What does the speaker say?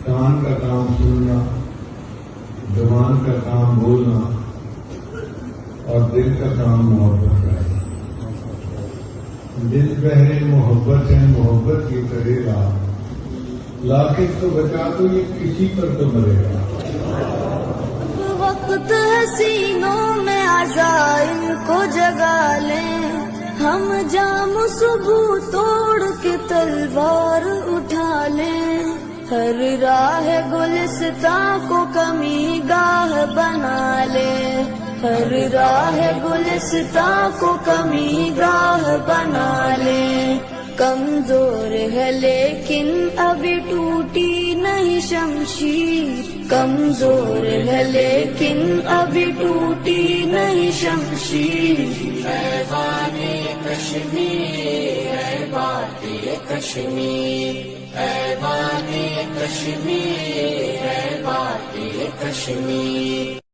کان کا کام سننا، زبان کا کام بولنا اور دل کا کام محبت کرنا۔ دل بہرے محبت ہے، محبت کی کرے گا، لاکھ تو بچا تو یہ کسی پر تو مرے گا۔ وقت حسینوں میں عزائم کو جگا لیں، ہم جام صبح توڑ کے تلوار اٹھا لیں، ہر راہ گلستاں کو کمی گاہ بنا لیں، ہر راہ گلستاں کو کمی گاہ بنا لیں۔ کمزور ہے لیکن ابھی ٹوٹی نہیں شمشیر، کمزور ہے لیکن ابھی ٹوٹی نہیں شمشیر۔ اے بانے کشمیر، اے بانے کشمیر، اے بانے کشمیر، اے بانے کشمیر۔